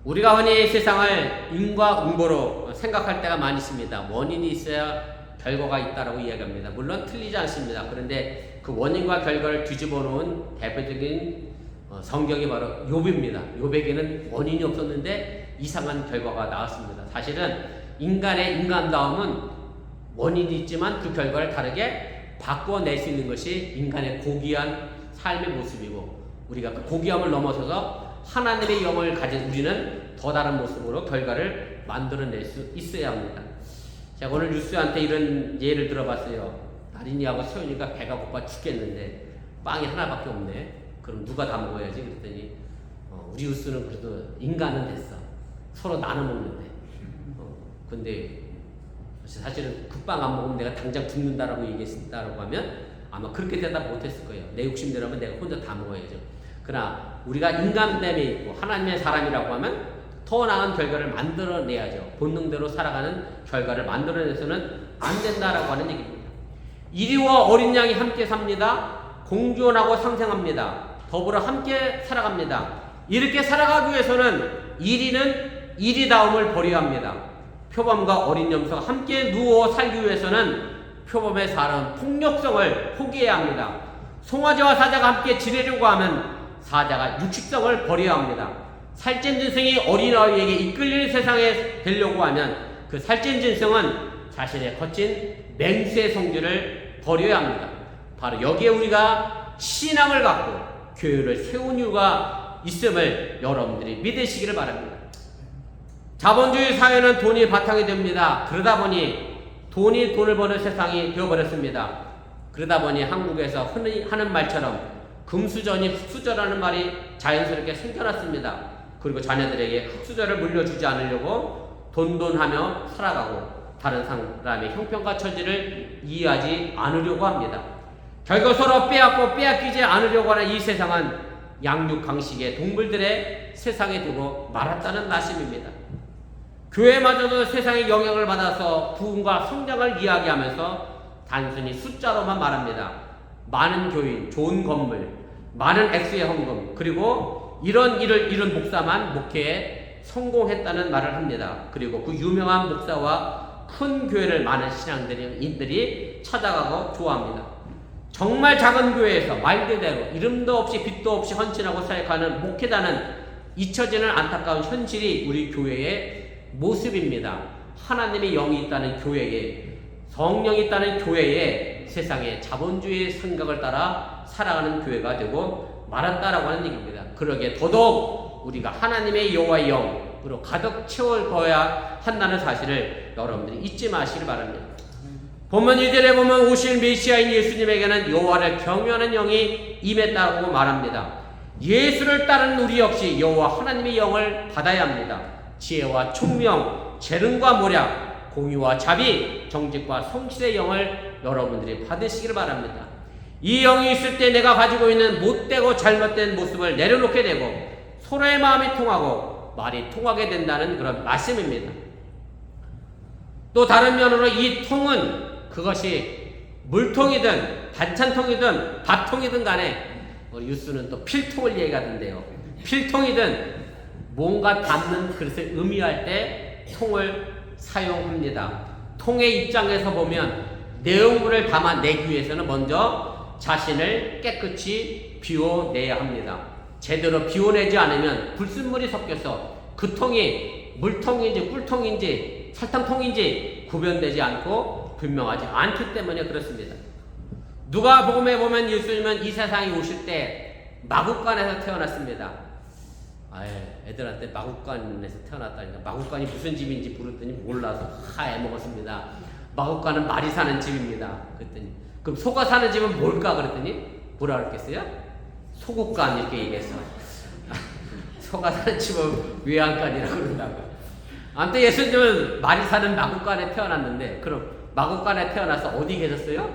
우리가 흔히 세상을 인과응보로 생각할 때가 많이 있습니다. 원인이 있어야 결과가 있다라고 이야기합니다. 물론 틀리지 않습니다. 그런데 그 원인과 결과를 뒤집어 놓은 대표적인 성경이 바로 욥입니다. 욥에게는 원인이 없었는데 이상한 결과가 나왔습니다. 사실은 인간의 인간다움은 원인이 있지만 그 결과를 다르게 바꿔낼 수 있는 것이 인간의 고귀한 삶의 모습이고, 우리가 그 고귀함을 넘어서서 하나님의 영을 가진 우리는 더 다른 모습으로 결과를 만들어낼 수 있어야 합니다. 제가 오늘 뉴스한테 이런 예를 들어봤어요. 나린이하고 소연이가 배가 고파 죽겠는데 빵이 하나밖에 없네. 그럼 누가 다 먹어야지? 그랬더니 우리 뉴스는 그래도 인간은 됐어. 서로 나눠 먹는데. 근데 사실은 그 빵 안 먹으면 내가 당장 죽는다라고 얘기했다라고 하면 아마 그렇게 대답 못했을 거예요. 내 욕심대로면 내가 혼자 다 먹어야죠. 그러나 우리가 인간됨에 있고 하나님의 사람이라고 하면 더 나은 결과를 만들어내야죠. 본능대로 살아가는 결과를 만들어내서는 안 된다라고 하는 얘기입니다. 이리와 어린 양이 함께 삽니다. 공존하고 상생합니다. 더불어 함께 살아갑니다. 이렇게 살아가기 위해서는 이리는 이리다움을 버려야 합니다. 표범과 어린 염소가 함께 누워 살기 위해서는 표범의 사람 폭력성을 포기해야 합니다. 송아지와 사자가 함께 지내려고 하면 사자가 육식성을 버려야 합니다. 살찐 짐승이 어린아이에게 이끌리는 세상에 되려고 하면 그 살찐 짐승은 자신의 거친 맹수의 성질을 버려야 합니다. 바로 여기에 우리가 신앙을 갖고 교회를 세운 이유가 있음을 여러분들이 믿으시기를 바랍니다. 자본주의 사회는 돈이 바탕이 됩니다. 그러다 보니 돈이 돈을 버는 세상이 되어버렸습니다. 그러다 보니 한국에서 흔히 하는 말처럼 금수저니 흙수저라는 말이 자연스럽게 생겨났습니다. 그리고 자녀들에게 흙수저를 물려주지 않으려고 돈돈하며 살아가고 다른 사람의 형편과 처지를 이해하지 않으려고 합니다. 결국 서로 빼앗고 빼앗기지 않으려고 하는 이 세상은 양육강식의 동물들의 세상에 두고 말았다는 말씀입니다. 교회마저도 세상의 영향을 받아서 부흥과 성장을 이야기하면서 단순히 숫자로만 말합니다. 많은 교인, 좋은 건물, 많은 액수의 헌금, 그리고 이런 일을 이룬 목사만 목회에 성공했다는 말을 합니다. 그리고 그 유명한 목사와 큰 교회를 많은 신앙인들이 찾아가고 좋아합니다. 정말 작은 교회에서 말 그대로 이름도 없이 빛도 없이 헌신하고 사역하는 목회자는 잊혀지는 안타까운 현실이 우리 교회의 모습입니다. 하나님의 영이 있다는 교회에, 성령이 있다는 교회에 세상의 자본주의 생각을 따라 살아가는 교회가 되고 말았다라고 하는 얘기입니다. 그러기에 더더욱 우리가 하나님의 여호와의 영으로 가득 채워야 한다는 사실을 여러분들이 잊지 마시길 바랍니다. 본문 2절에 보면 오실 메시아인 예수님에게는 여호와를 경외하는 영이 임했다고 말합니다. 예수를 따르는 우리 역시 여호와 하나님의 영을 받아야 합니다. 지혜와 총명, 재능과 모략, 공의와 자비, 정직과 성실의 영을 여러분들이 받으시기를 바랍니다. 이 영이 있을 때 내가 가지고 있는 못되고 잘못된 모습을 내려놓게 되고 서로의 마음이 통하고 말이 통하게 된다는 그런 말씀입니다. 또 다른 면으로 이 통은 그것이 물통이든 반찬통이든 밥통이든 간에 우리 유스는 또 필통을 얘기하던데요. 필통이든 뭔가 담는 그릇을 의미할 때 통을 사용합니다. 통의 입장에서 보면 내용물을 담아내기 위해서는 먼저 자신을 깨끗이 비워내야 합니다. 제대로 비워내지 않으면 불순물이 섞여서 그 통이 물통인지 꿀통인지 설탕통인지 구별되지 않고 분명하지 않기 때문에 그렇습니다. 누가복음에 보면 예수님은 이 세상에 오실 때 마구간에서 태어났습니다. 애들한테 마구간에서 태어났다니까 마구간이 무슨 집인지 물었더니 몰라서 애먹었습니다. 마구간은 말이 사는 집입니다. 그랬더니 그럼 소가 사는 집은 뭘까? 그랬더니 뭐라 그랬겠어요? 소국간 이렇게 얘기했어. 소가 사는 집은 외양간이라고 그런다고. 아무튼 예수님은 말이 사는 마구간에 태어났는데 그럼 마구간에 태어나서 어디 계셨어요?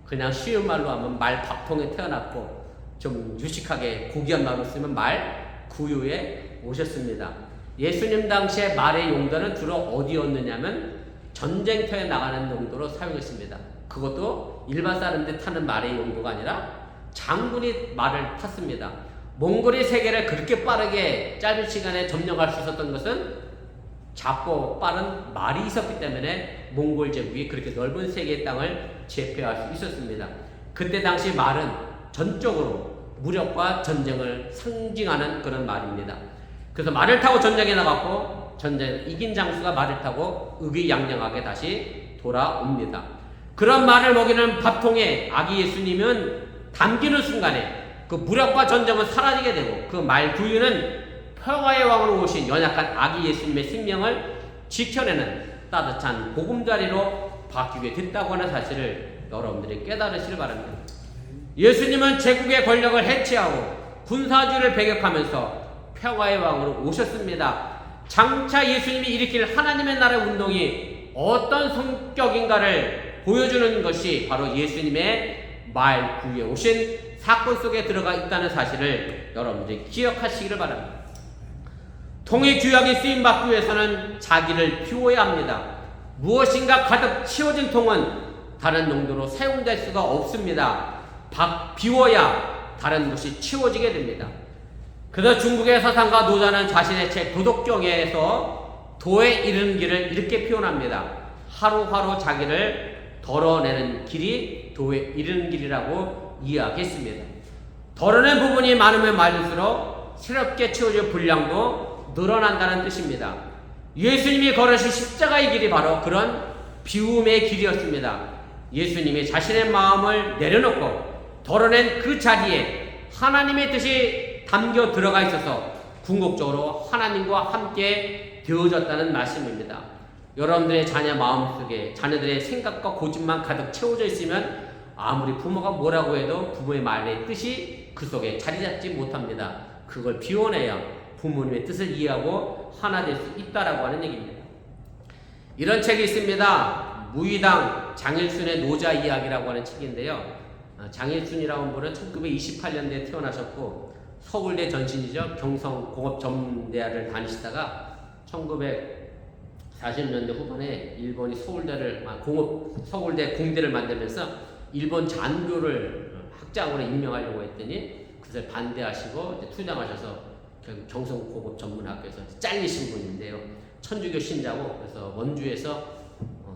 그냥 쉬운 말로 하면 말 밥통에 태어났고 좀 유식하게 고귀한 말로 쓰면 말 구유에 오셨습니다. 예수님 당시에 말의 용도는 주로 어디였느냐면 전쟁터에 나가는 용도로 사용했습니다. 그것도 일반 사람들이 타는 말의 용도가 아니라 장군이 말을 탔습니다. 몽골이 세계를 그렇게 빠르게 짧은 시간에 점령할 수 있었던 것은 작고 빠른 말이 있었기 때문에 몽골 제국이 그렇게 넓은 세계의 땅을 제패할 수 있었습니다. 그때 당시 말은 전적으로 무력과 전쟁을 상징하는 그런 말입니다. 그래서 말을 타고 전쟁에 나갔고 전쟁 이긴 장수가 말을 타고 의기양양하게 다시 돌아옵니다. 그런 말을 먹이는 밥통에 아기 예수님은 담기는 순간에 그 무력과 전쟁은 사라지게 되고 그 말 구유는 평화의 왕으로 오신 연약한 아기 예수님의 생명을 지켜내는 따뜻한 보금자리로 바뀌게 됐다고 하는 사실을 여러분들이 깨달으시길 바랍니다. 예수님은 제국의 권력을 해체하고 군사주의를 배격하면서 평화의 왕으로 오셨습니다. 장차 예수님이 일으킬 하나님의 나라 운동이 어떤 성격인가를 보여주는 것이 바로 예수님의 말 구유에 오신 사건 속에 들어가 있다는 사실을 여러분들이 기억하시기를 바랍니다. 통의 규약이 쓰임받기 위해서는 자기를 비워야 합니다. 무엇인가 가득 채워진 통은 다른 용도로 사용될 수가 없습니다. 비워야 다른 것이 채워지게 됩니다. 그래서 중국의 사상가 노자는 자신의 책 도덕경에서 도에 이르는 길을 이렇게 표현합니다. 하루하루 자기를 덜어내는 길이 도에 이르는 길이라고 이야기했습니다. 덜어낸 부분이 많으면 많을수록 새롭게 채워질 분량도 늘어난다는 뜻입니다. 예수님이 걸으신 십자가의 길이 바로 그런 비움의 길이었습니다. 예수님이 자신의 마음을 내려놓고 덜어낸 그 자리에 하나님의 뜻이 담겨 들어가 있어서 궁극적으로 하나님과 함께 되어졌다는 말씀입니다. 여러분들의 자녀 마음속에 자녀들의 생각과 고집만 가득 채워져 있으면 아무리 부모가 뭐라고 해도 부모의 말의 뜻이 그 속에 자리 잡지 못합니다. 그걸 비워내야 부모님의 뜻을 이해하고 하나 될 수 있다라고 하는 얘기입니다. 이런 책이 있습니다. 무의당 장일순의 노자 이야기라고 하는 책인데요. 장일순이라는 분은 1928년대에 태어나셨고 서울대 전신이죠. 경성공업전문대학을 다니시다가 1940년대 후반에 일본이 서울대 공대를 만들면서 일본 잔교를 학장으로 임명하려고 했더니 그것을 반대하시고 이제 투쟁하셔서 결국 경성공업전문학교에서 잘리신 분인데요. 천주교 신자고 그래서 원주에서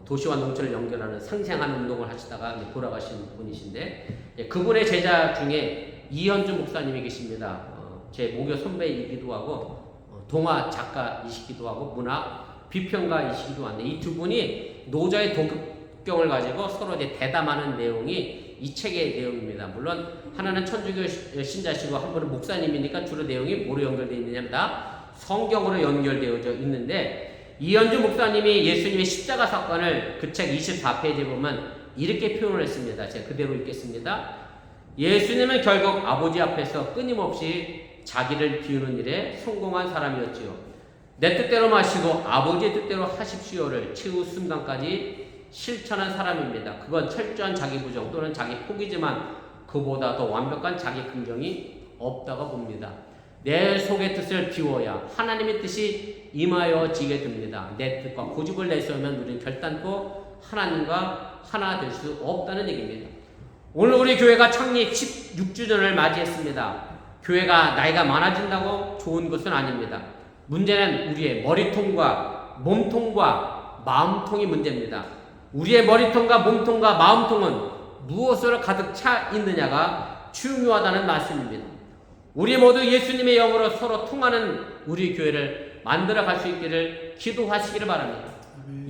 도시와 농촌을 연결하는 상생하는 운동을 하시다가 돌아가신 분이신데 그분의 제자 중에 이현주 목사님이 계십니다. 제 모교 선배이기도 하고 동화 작가이시기도 하고 문학 비평가이시기도 한데 이 두 분이 노자의 도덕경을 가지고 서로 이제 대담하는 내용이 이 책의 내용입니다. 물론 하나는 천주교 신자시고 한 분은 목사님이니까 주로 내용이 뭐로 연결되어 있느냐면 다 성경으로 연결되어져 있는데 이현주 목사님이 예수님의 십자가 사건을 그 책 24페이지에 보면 이렇게 표현을 했습니다. 제가 그대로 읽겠습니다. 예수님은 결국 아버지 앞에서 끊임없이 자기를 비우는 일에 성공한 사람이었지요. 내 뜻대로 마시고 아버지의 뜻대로 하십시오를 최후 순간까지 실천한 사람입니다. 그건 철저한 자기 부정 또는 자기 포기지만 그보다 더 완벽한 자기 긍정이 없다고 봅니다. 내 속의 뜻을 비워야 하나님의 뜻이 임하여지게 됩니다. 내 뜻과 고집을 내세우면 우리는 결단코 하나님과 하나 될 수 없다는 얘기입니다. 오늘 우리 교회가 창립 16주년을 맞이했습니다. 교회가 나이가 많아진다고 좋은 것은 아닙니다. 문제는 우리의 머리통과 몸통과 마음통이 문제입니다. 우리의 머리통과 몸통과 마음통은 무엇으로 가득 차 있느냐가 중요하다는 말씀입니다. 우리 모두 예수님의 영으로 서로 통하는 우리 교회를 만들어갈 수 있기를 기도하시기를 바랍니다.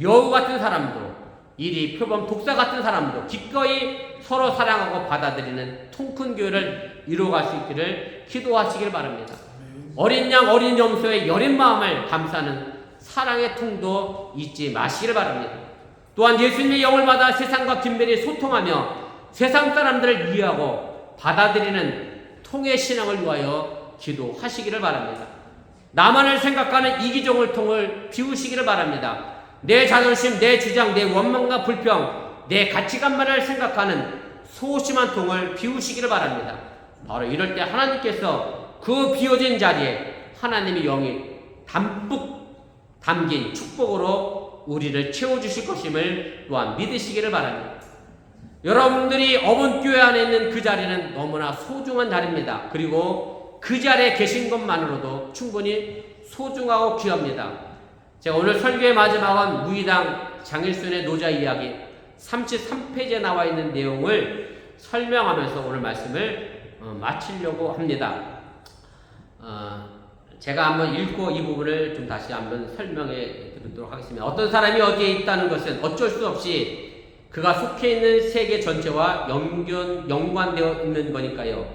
여우 같은 사람도 이리 표범 독사 같은 사람도 기꺼이 서로 사랑하고 받아들이는 통큰 교회를 이루어갈 수 있기를 기도하시길 바랍니다. 어린 양 어린 염소의 여린 마음을 감싸는 사랑의 통도 잊지 마시길 바랍니다. 또한 예수님의 영을 받아 세상과 긴밀히 소통하며 세상 사람들을 이해하고 받아들이는 통의 신앙을 위하여 기도하시기를 바랍니다. 나만을 생각하는 이기적을 통을 비우시기를 바랍니다. 내 자존심, 내 주장, 내 원망과 불평, 내 가치관만을 생각하는 소심한 통을 비우시기를 바랍니다. 바로 이럴 때 하나님께서 그 비워진 자리에 하나님의 영이 담뿍 담긴 축복으로 우리를 채워주실 것임을 또한 믿으시기를 바랍니다. 여러분들이 어문교회 안에 있는 그 자리는 너무나 소중한 자리입니다. 그리고 그 자리에 계신 것만으로도 충분히 소중하고 귀합니다. 제가 오늘 설교의 마지막은 무의당 장일순의 노자 이야기 33페이지에 나와 있는 내용을 설명하면서 오늘 말씀을 마치려고 합니다. 제가 한번 읽고 이 부분을 좀 다시 한번 설명해 드리도록 하겠습니다. 어떤 사람이 어디에 있다는 것은 어쩔 수 없이 그가 속해 있는 세계 전체와 연관되어 있는 거니까요.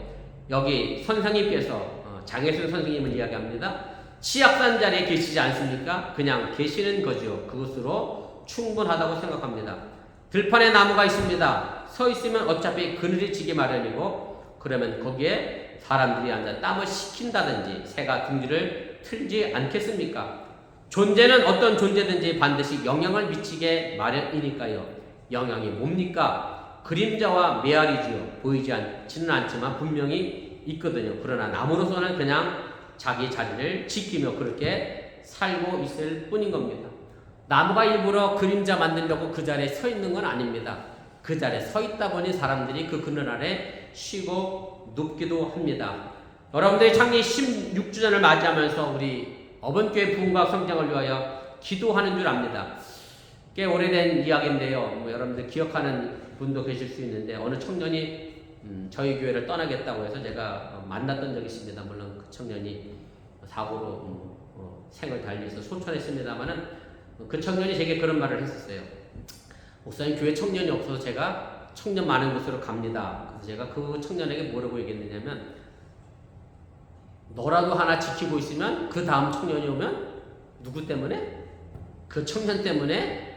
여기 선생님께서 장혜순 선생님을 이야기합니다. 치악산 자리에 계시지 않습니까? 그냥 계시는 거죠. 그것으로 충분하다고 생각합니다. 들판에 나무가 있습니다. 서 있으면 어차피 그늘이 지기 마련이고, 그러면 거기에 사람들이 앉아 땀을 식힌다든지 새가 둥지를 틀지 않겠습니까? 존재는 어떤 존재든지 반드시 영향을 미치게 마련이니까요. 영향이 뭡니까? 그림자와 메아리지요. 보이지 않지는 않지만 분명히 있거든요. 그러나 나무로서는 그냥 자기 자리를 지키며 그렇게 살고 있을 뿐인 겁니다. 나무가 일부러 그림자 만들려고 그 자리에 서 있는 건 아닙니다. 그 자리에 서 있다 보니 사람들이 그 그늘 아래 쉬고 눕기도 합니다. 여러분들이 창립 16주년을 맞이하면서 우리 어번교회 부흥과 성장을 위하여 기도하는 줄 압니다. 꽤 오래된 이야기인데요. 여러분들 기억하는 분도 계실 수 있는데, 어느 청년이 저희 교회를 떠나겠다고 해서 제가 만났던 적이 있습니다. 물론 그 청년이 사고로 생을 달리해서 소천했습니다만은 그 청년이 제게 그런 말을 했었어요. 목사님, 교회 청년이 없어서 제가 청년 많은 곳으로 갑니다. 그래서 제가 그 청년에게 뭐라고 얘기했느냐면, 너라도 하나 지키고 있으면 그 다음 청년이 오면 누구 때문에? 그 청년 때문에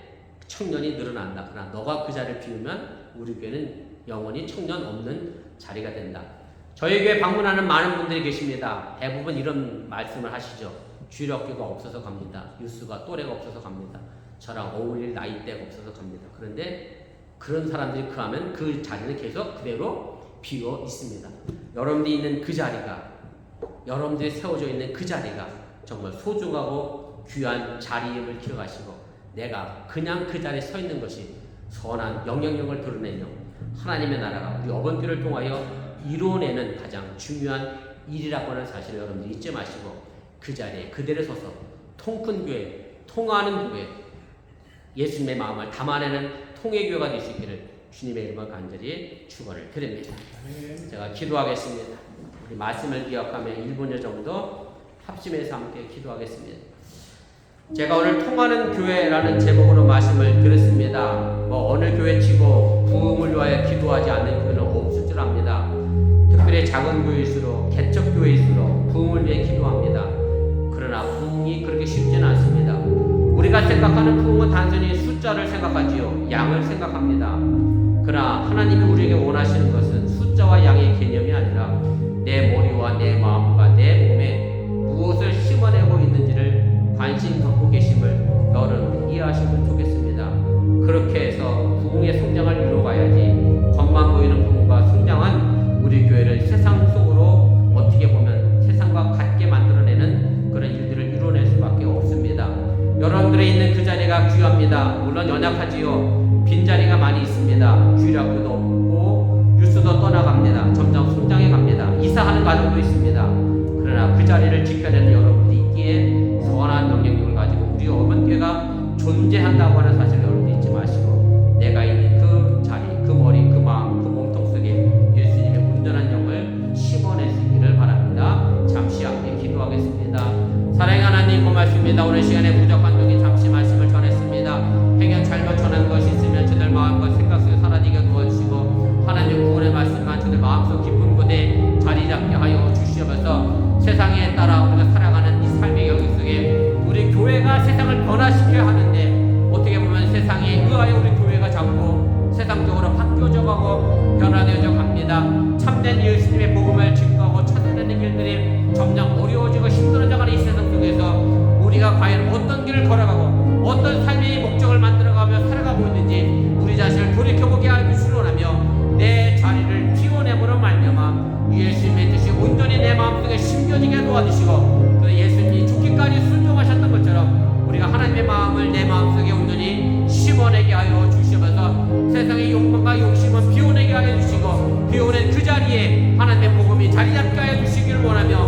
청년이 늘어난다. 그러나 너가 그 자리를 비우면 우리 교회는 영원히 청년 없는 자리가 된다. 저희 교회 방문하는 많은 분들이 계십니다. 대부분 이런 말씀을 하시죠. 주력교가 없어서 갑니다. 유수가 또래가 없어서 갑니다. 저랑 어울릴 나이대가 없어서 갑니다. 그런데 그런 사람들이 하면 그 자리는 계속 그대로 비어 있습니다. 여러분들이 있는 그 자리가, 여러분들이 세워져 있는 그 자리가 정말 소중하고 귀한 자리임을 기억하시고, 내가 그냥 그 자리에 서 있는 것이 선한 영향력을 드러내며 하나님의 나라가 우리 어번교를 통하여 이루어내는 가장 중요한 일이라고 하는 사실을 여러분들이 잊지 마시고, 그 자리에 그대로 서서 통큰 교회, 통하는 교회, 예수님의 마음을 담아내는 통회교회가 될 수 있기를 주님의 이름으로 간절히 축원을 드립니다. 제가 기도하겠습니다. 우리 말씀을 기억하며 1분여 정도 합심해서 함께 기도하겠습니다. 제가 오늘 통하는 교회라는 제목으로 말씀을 드렸습니다. 어느 교회 치고 부흥을 위하여 기도하지 않는 교회는 없을 줄 압니다. 특별히 작은 교회일수록, 개척 교회일수록 부흥을 위해 기도합니다. 그러나 부흥이 그렇게 쉽지는 않습니다. 우리가 생각하는 부흥은 단순히 숫자를 생각하지요. 양을 생각합니다. 그러나 하나님이 우리에게 원하시는 것은 숫자와 양의 개념이 아니라 내 머리와 내 마음과 내 몸에 무엇을 심어내고 있는지를 관심 갖고 계심을 여러분 이해하시면 좋겠습니다. 그렇게 해서 부흥의 성장을 이루어가야지, 겉만 보이는 부흥과 성장은 우리 교회를 세상 속으로 어떻게 보면 세상과 같게 만들어내는 그런 일들을 이루어낼 수밖에 없습니다. 여러분들이 있는 그 자리가 귀합니다. 물론 연약하지요. 빈자리가 많이 있습니다. 주일학교도 없고 유수도 떠나갑니다. 점점 성장해 갑니다. 이사하는 가정도 있습니다. 그러나 그 자리를 지켜내는 여러분들이 있기에 선한 영향력을 가지고 우리 어머니가 존재한다고 하는 사실을 여러분들 잊지 마시고, 내가 있는 그 자리, 그 머리, 그 마음, 그 몸통 속에 예수님의 온전한 영을 심어낼 수 있기를 바랍니다. 잠시 함께 기도하겠습니다. 사랑의 하나님, 고맙습니다. 오늘 시간에 부족한 중에 잠시 말씀을 전했습니다. 행여 잘못 전한 것이 있으면 저들 마음과 생각 속에 사라지게 도와주시고, 하나님 구원의 말씀만 저들 마음속 깊은 곳에 자리 잡게 하여 주시면서 세상에 따라 우리가 살아가는 이 삶의 영역 속에 우리 교회가 세상을 변화시켜야 하는데, 어떻게 보면 세상에 의하여 우리 교회가 자꾸 세상적으로 바뀌어져가고 변화되어져 갑니다. 참된 예수님의 복음을 증거하고 찾아내는 길들이 점점 어려워지고 힘들어져가는 이 세상 속에서 우리가 과연 어떤 길을 걸어가고 어떤 삶의 목적을 만들어가며 살아가고 있는지 우리 자신을 돌이켜보게 하시기를 원하며, 내 자리를 비워내므로 말미암아 예수님의 뜻이 온전히 내 마음속에 심겨지게 도와주시고, 그 예수님이 죽기까지 순종하셨던 것처럼 우리가 하나님의 마음을 내 마음속에 온전히 심어내게 하여 주시면서 세상의 욕망과 욕심은 비워내게 하여 주시고, 비워낸 그 자리에 하나님의 복음이 자리 잡게 하여 주시기를 원하며,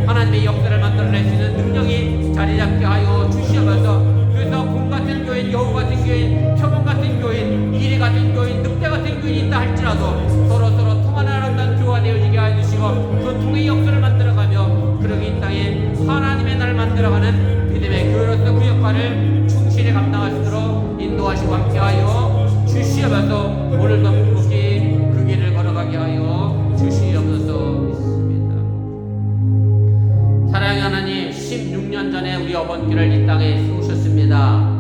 하나님의 역사를 만들어낼 수 있는 능력이 자리 잡게 하여 주시옵소서. 그래서 곰 같은 교인, 여우 같은 교인, 표범 같은 교인, 이리 같은 교인, 늑대 같은 교인이 있다 할지라도 서로 통하는 아름다운 교회가 되어지게 하여 주시고 그 통의 역사를 만들어가며 그러기 이 땅에 하나님의 나라를 만들어가는 믿음의 교회로서 그 역할을 충실히 감당할 수 있도록 인도하시고 함께하여 주시옵소서. 오늘도 묵묵히 그 길을 걸어가게 하여 주시옵소서. 믿습니다. 사랑의 하나님, 16년 전에 우리 어번교회를 이 땅에 세우셨습니다.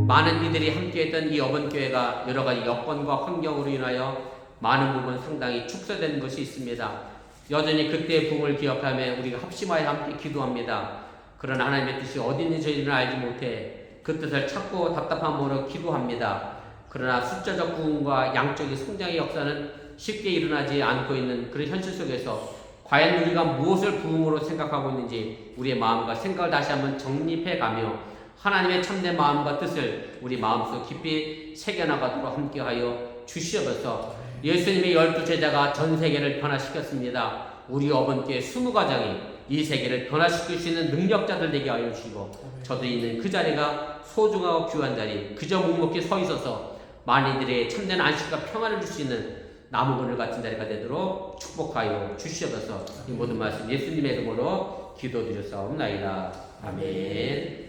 많은 이들이 함께했던 이 어번교회가 여러가지 여건과 환경으로 인하여 많은 부분 상당히 축소된 것이 있습니다. 여전히 그때의 부흥을 기억하며 우리가 합심하여 함께 기도합니다. 그러나 하나님의 뜻이 어디 있는지 저희는 알지 못해 그 뜻을 찾고 답답함으로 기도합니다. 그러나 숫자적 부흥과 양적인 성장의 역사는 쉽게 일어나지 않고 있는 그런 현실 속에서 과연 우리가 무엇을 부흥으로 생각하고 있는지 우리의 마음과 생각을 다시 한번 정립해가며 하나님의 참된 마음과 뜻을 우리 마음속 깊이 새겨나가도록 함께하여 주시옵소서. 예수님의 12제자가 전 세계를 변화시켰습니다. 우리 어번교회 20가정이 이 세계를 변화시킬 수 있는 능력자들 되게 하여 주시고 저도 있는 그 자리가 소중하고 귀한 자리, 그저 묵묵히 서 있어서 많이들의 참된 안식과 평안을 줄 수 있는 나무 그늘 같은 자리가 되도록 축복하여 주시옵소서. 이 모든 말씀 예수님의 이름으로 기도드렸사옵나이다. 아멘.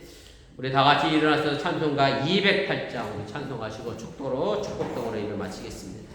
우리 다 같이 일어나서 찬송가 208장 우리 찬송하시고 축도로 축복동으로 입을 마치겠습니다.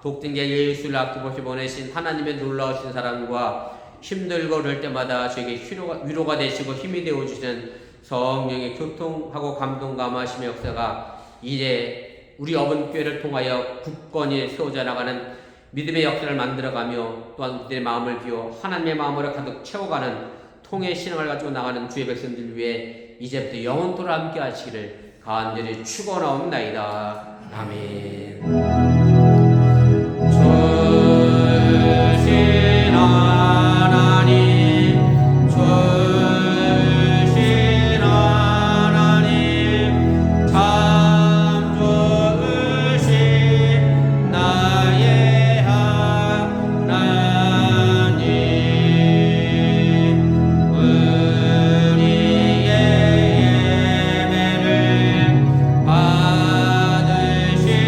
독생자 예수를 아낌없이 보내신 하나님의 놀라우신 사랑과 힘들고 그럴 때마다 저에게 위로가 되시고 힘이 되어주시는 성령의 교통하고 감동 감화심의 역사가 이제 우리 어번교회를 통하여 굳건히 세워져 나가는 믿음의 역사를 만들어가며 또한 우리의 마음을 비워 하나님의 마음으로 가득 채워가는 통의 신앙을 가지고 나가는 주의 백성들 위해 이제부터 영원토록 함께 하시기를 간절히 축원하옵나이다. 아멘. 받으시나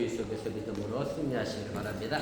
속에서 믿음으로 승리하시길 바랍니다.